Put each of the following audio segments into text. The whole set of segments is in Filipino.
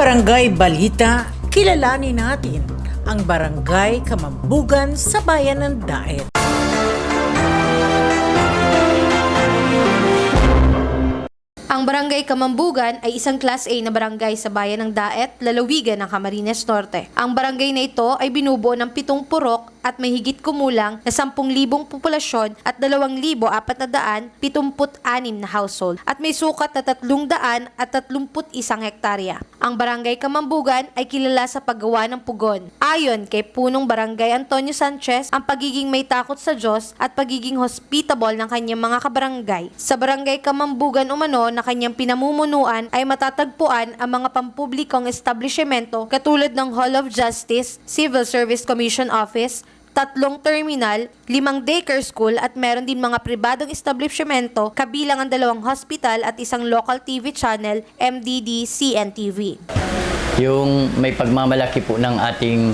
Barangay Balita, kilalanin natin ang Barangay Kamambugan sa Bayan ng Daet. Ang Barangay Kamambugan ay isang Class A na barangay sa bayan ng Daet, lalawigan ng Camarines Norte. Ang barangay na ito ay binubuo ng 7 purok at may higit kumulang na 10,000 populasyon at 2,476 na household at may sukat na 331 hektarya. Ang Barangay Kamambugan ay kilala sa paggawa ng pugon. Ayon kay punong Barangay Antonio Sanchez, ang pagiging may takot sa Diyos at pagiging hospitable ng kanyang mga kabarangay. Sa Barangay Kamambugan umano na kanyang pinamumunuan ay matatagpuan ang mga pampublikong establishmento katulad ng Hall of Justice, Civil Service Commission Office, 3 terminal, 5 daycare school at meron din mga pribadong establishmento kabilang ang 2 hospital at isang local TV channel, MDD CNTV. Yung may pagmamalaki po ng ating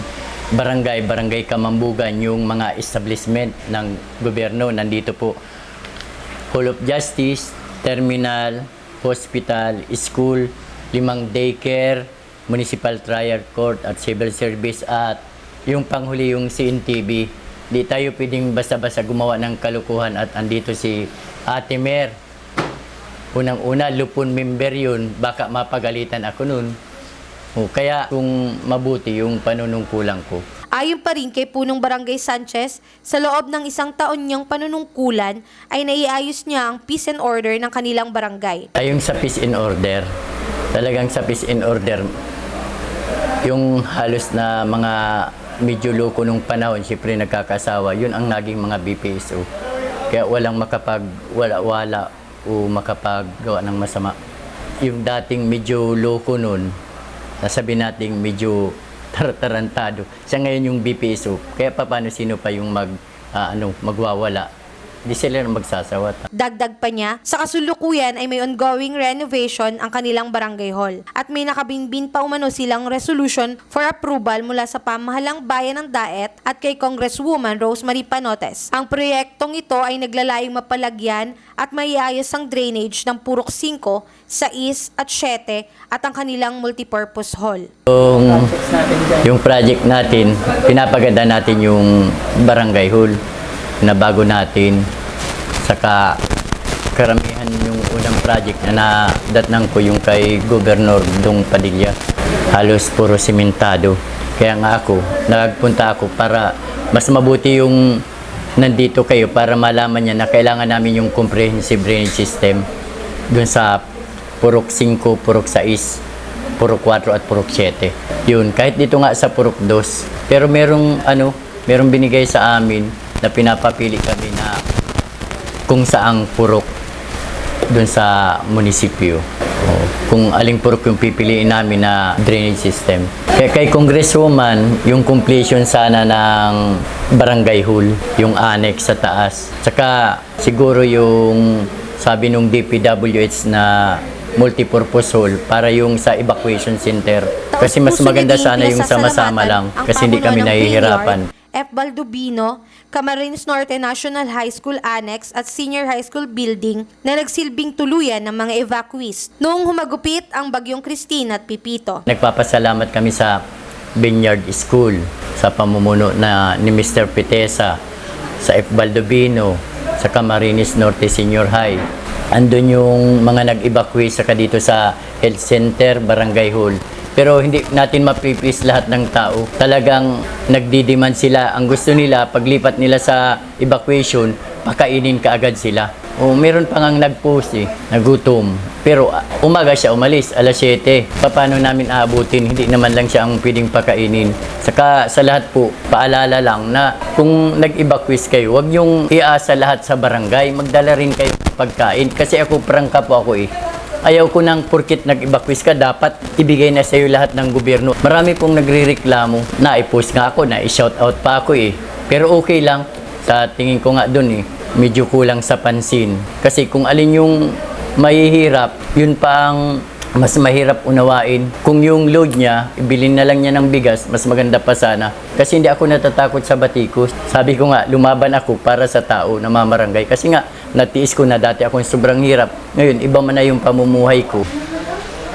Barangay Kamambugan, yung mga establishment ng gobyerno, nandito po Hall of Justice, terminal, hospital, school, 5 daycare, municipal trial court at civil service at yung panghuli yung CNTV. Di tayo pwedeng basta-basta gumawa ng kalukuhan at andito si Ate Mer. Unang-una, lupon member yun, baka mapagalitan ako nun. Kaya kung mabuti yung panunungkulan ko. Ayon pa rin kay punong Barangay Sanchez, sa loob ng 1 taon niyang panunungkulan ay naiayos niya ang peace and order ng kanilang barangay. Yung sa peace and order, talagang sa peace and order, yung halos na mga medyo loko nung panahon, siyempre nagkakasawa, yun ang naging mga BPSO. Kaya walang makapag-wala-wala o makapaggawa ng masama. Yung dating medyo loko nun, nasabi natin medyo tarantado. Siya ngayon yung BPSO. Kaya paano sino pa yung magwawala? Di sila na magsasawat. Dagdag pa niya, sa kasulukuyan ay may ongoing renovation ang kanilang barangay hall at may nakabinbin pa umano silang resolution for approval mula sa pamahalang bayan ng Daet at kay Congresswoman Rosemary Panotes. Ang proyektong ito ay naglalayong mapalagyan at maiayos ang drainage ng Purok 5, 6 at 7 at ang kanilang multipurpose hall. Yung project natin, pinapaganda natin yung barangay hall na bago natin. Saka karamihan yung unang project na nadatnang ko yung kay Governor Dong Padilla. Halos puro simentado. Kaya nga nagpunta ako para mas mabuti yung nandito kayo para malaman niya na kailangan namin yung comprehensive drainage system dun sa Purok 5, Purok 6, Purok 4 at Purok 7. Yun, kahit dito nga sa Purok 2. Pero merong binigay sa amin na pinapapili kami na kung saang purok dun sa munisipyo. Kung aling purok yung pipiliin namin na drainage system. Kaya kay Congresswoman, yung completion sana ng barangay hall, yung annex sa taas. Tsaka siguro yung sabi nung DPWH na multipurpose hall para yung sa evacuation center. Kasi mas maganda sana yung sama-sama lang kasi hindi kami nahihirapan. F. Baldubino, Camarines Norte National High School Annex at Senior High School Building na nagsilbing tuluyan ng mga evacuees noong humagupit ang bagyong Christine at Pipito. Nagpapasalamat kami sa Vineyard School sa pamumuno ni Mr. Pitesa, sa F. Baldubino, sa Camarines Norte Senior High. Andun yung mga nag-evacuate saka dito sa health center, barangay hall. Pero hindi natin mapipis lahat ng tao. Talagang nagdi-demand sila. Ang gusto nila, paglipat nila sa evacuation, pakainin kaagad sila. Meron pa ngang nag-post nagutom. Pero umaga siya umalis, alas 7. Paano namin aabutin? Hindi naman lang siya ang pwedeng pakainin. Saka sa lahat po, paalala lang na kung nag-evacuate kayo, huwag niyong iasa lahat sa barangay. Magdala rin kayo pagkain. Kasi prangka po ako Ayaw ko nang porkit nag-evacuate ka, dapat ibigay na sa iyo lahat ng gobyerno. Marami pong nagrereklamo, na-post nga ako, na-shoutout pa ako Pero okay lang, sa tingin ko nga doon medyo kulang sa pansin. Kasi kung alin yung mahihirap, yun pa ang mas mahirap unawain. Kung yung load niya, ibilin na lang niya ng bigas, mas maganda pa sana. Kasi hindi ako natatakot sa batikos. Sabi ko nga, lumaban ako para sa tao na mamarangay. Kasi nga, natiis ko na dati akong sobrang hirap. Ngayon, iba man na yung pamumuhay ko.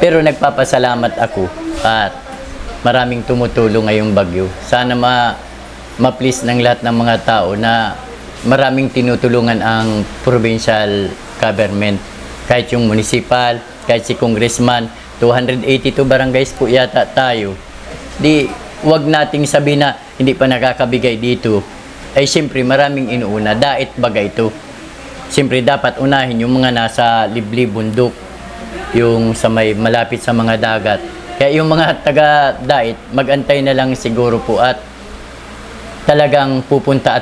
Pero nagpapasalamat ako at maraming tumutulong ngayong bagyo. Sana ma-please ng lahat ng mga tao na maraming tinutulungan ang provincial government. Kahit yung municipal, kahit si congressman, 282 barangays po yata tayo. Di, wag nating sabihin na hindi pa nakakabigay dito. Ay siyempre maraming inuuna, dait baga ito. Siyempre dapat unahin yung mga nasa liblib bundok, yung sa may malapit sa mga dagat. Kaya yung mga taga-dait, mag-antay na lang siguro po at talagang pupunta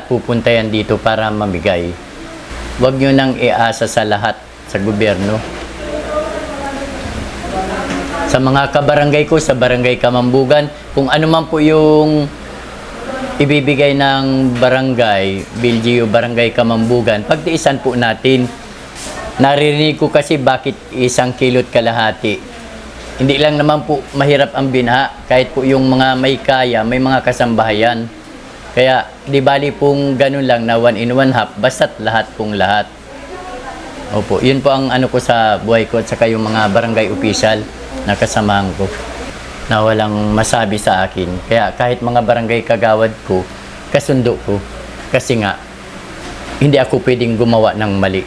yan dito para mamigay. Huwag nyo nang iasa sa lahat sa gobyerno. Sa mga kabarangay ko, sa barangay Kamambugan, kung ano man po yung ibibigay ng barangay, BLGU Barangay Kamambugan, pagtiisan po natin. Naririnig ko kasi bakit 1 kilot kalahati. Hindi lang naman po mahirap ang binha, kahit po yung mga may kaya, may mga kasambahayan. Kaya di bali pong ganun lang na 1 in 1 half, basta't lahat pong lahat. Opo, yun po ang ano ko sa buhay ko at saka yung mga barangay official na kasamahan ko na walang masabi sa akin. Kaya kahit mga barangay kagawad ko, kasundo ko. Kasi nga, hindi ako pwedeng gumawa ng mali.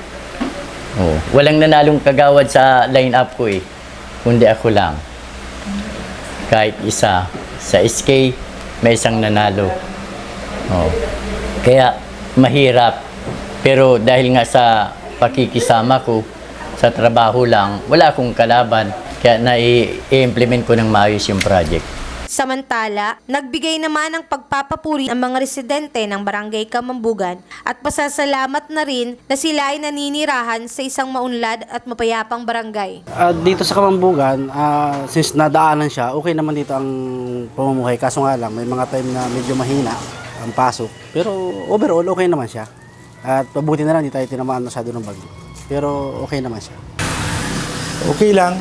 Oh, walang nanalong kagawad sa line-up ko eh. Kundi ako lang. Kahit isa. Sa SK, may isang nanalo. Oh. Kaya, mahirap. Pero dahil nga sa pakikisama ko, sa trabaho lang, wala akong kalaban. Kaya na-i-implement ko ng maayos yung project. Samantala, nagbigay naman ng pagpapapuri ang mga residente ng Barangay Kamambugan at pasasalamat na rin na sila ay naninirahan sa isang maunlad at mapayapang barangay. Dito sa Kamambugan, since nadaanan siya, okay naman dito ang pamumuhay. Kaso nga lang, may mga time na medyo mahina ang pasok. Pero overall, okay naman siya. At mabuti na lang, di tayo tinamaan masyado ng bagyo. Pero okay naman siya. Okay lang.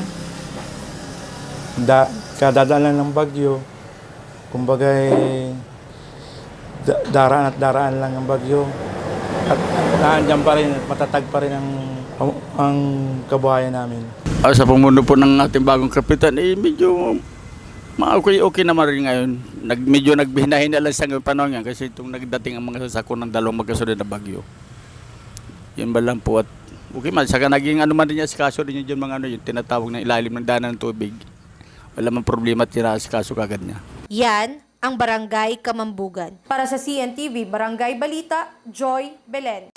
Kadadaan lang ng bagyo. Kumbaga, daraan at daraan lang ang bagyo. At naandyan pa rin, matatag pa rin ang kabuhayan namin. Sa pumuno po ng ating bagong kapitan, medyo okay naman rin ngayon. Medyo nagbihinahin na lang sa ngayon panahon yan kasi itong nagdating ang mga sasako ng dalawang magkasunod na bagyo. Yan ba lang po at okay man. Saka naging ano man rin niya, kaso rin yung mga yung tinatawag na ilalim ng daanan ng tubig. Wala mang problema at kaso kagad niya. Yan ang Barangay Kamambugan. Para sa CNTV Barangay Balita, Joy Belen.